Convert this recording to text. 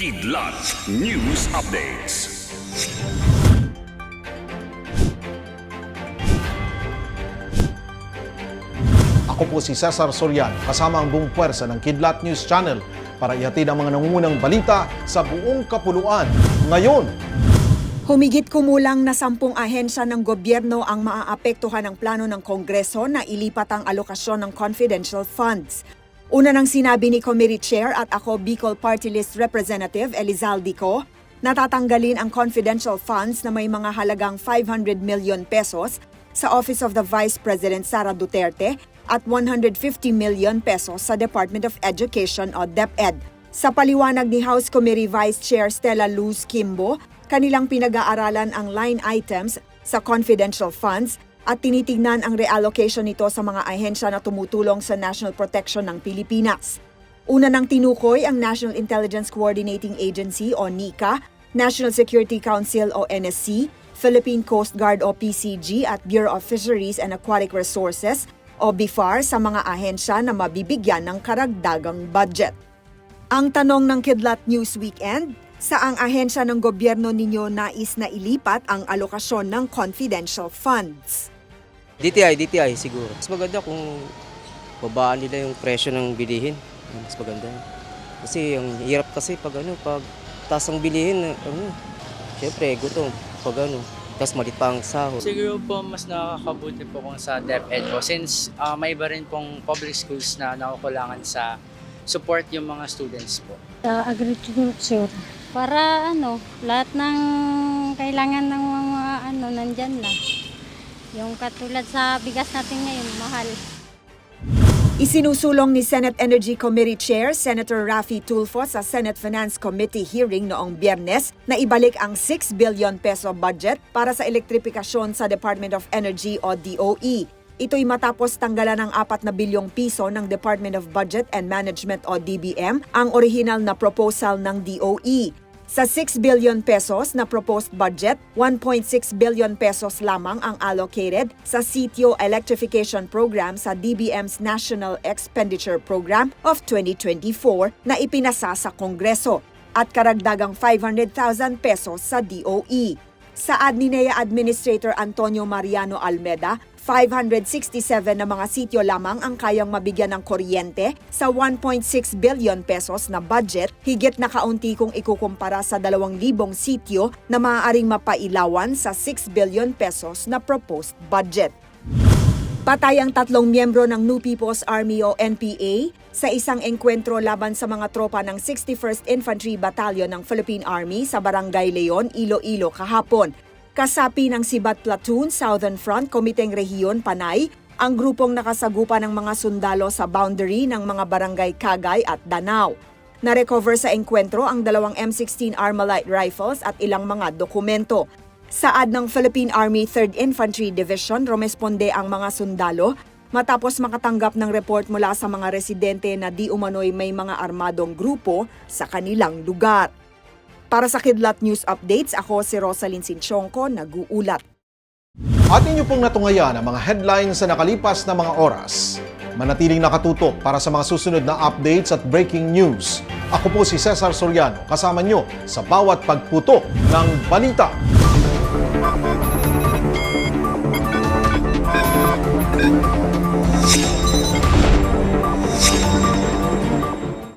Kidlat News Updates. Ako po si Cesar Soriano, kasama ang buong puwersa ng Kidlat News Channel para ihatid ang mga nangungunang balita sa buong kapuluan. Ngayon, Humigit kumulang na 10 ahensya ng gobyerno ang maaapektuhan ng plano ng Kongreso na ilipat ang alokasyon ng confidential funds. Una nang sinabi ni Committee Chair at ako Bicol Party List Representative Elizalde Co, natatanggalin ang confidential funds na may mga halagang 500 million pesos sa Office of the Vice President Sara Duterte at 150 million pesos sa Department of Education o DepEd. Sa paliwanag ni House Committee Vice Chair Stella Luz Kimbo, kanilang pinag-aaralan ang line items sa confidential funds at tinitignan ang reallocation nito sa mga ahensya na tumutulong sa national protection ng Pilipinas. Una nang tinukoy ang National Intelligence Coordinating Agency o NICA, National Security Council o NSC, Philippine Coast Guard o PCG at Bureau of Fisheries and Aquatic Resources o BIFAR sa mga ahensya na mabibigyan ng karagdagang budget. Ang tanong ng Kidlat News Weekend, saang ahensya ng gobyerno ninyo nais na ilipat ang alokasyon ng confidential funds? DTI siguro. Mas maganda kung babaan nila yung presyo ng bilihin. Mas maganda. Kasi ang hirap kasi pag taas ang bilihin, syempre gutom pag tapos malit pa ang sahod. Siguro po mas nakakabuti po kung sa DepEd po since may iba rin pong public schools na nakukulangan sa support yung mga students po. Sa agriculture. Para lahat ng kailangan ng mga nandyan na. Yung katulad sa bigas natin ngayon, mahal. Isinusulong ni Senate Energy Committee Chair Senator Raffy Tulfo sa Senate Finance Committee hearing noong Biyernes na ibalik ang 6 billion peso budget para sa elektrifikasyon sa Department of Energy o DOE. Ito'y matapos tanggalan ng 4 na bilyong piso ng Department of Budget and Management o DBM ang orihinal na proposal ng DOE. Sa 6 billion pesos na proposed budget, 1.6 billion pesos lamang ang allocated sa Sitio Electrification Program sa DBM's National Expenditure Program of 2024 na ipinasa sa Kongreso at karagdagang 500,000 pesos sa DOE. Saad ni NEA Administrator Antonio Mariano Almeda, 567 na mga sitio lamang ang kayang mabigyan ng kuryente sa 1.6 billion pesos na budget, higit na kaunti kung ikukumpara sa 2,000 sitio na maaaring mapailawan sa 6 billion pesos na proposed budget. Patay ang 3 miyembro ng New People's Army o NPA sa isang engkwentro laban sa mga tropa ng 61st Infantry Battalion ng Philippine Army sa Barangay Leon, Iloilo kahapon. Kasapi ng Sibat Platoon, Southern Front, Komiteng Rehiyon, Panay, ang grupong nakasagupa ng mga sundalo sa boundary ng mga barangay Kagay at Danao. Na-recover sa engkwentro ang 2 M16 Armalite rifles at ilang mga dokumento. Saad ng Philippine Army 3rd Infantry Division, rumesponde ang mga sundalo matapos makatanggap ng report mula sa mga residente na di umano'y may mga armadong grupo sa kanilang lugar. Para sa Kidlat News Updates, ako si Rosalyn Sinchonko, nag-uulat. at inyo pong natungayan ang mga headlines sa nakalipas na mga oras. Manatiling nakatutok para sa mga susunod na updates at breaking news. Ako po si Cesar Soriano, kasama nyo sa bawat pagputok ng balita.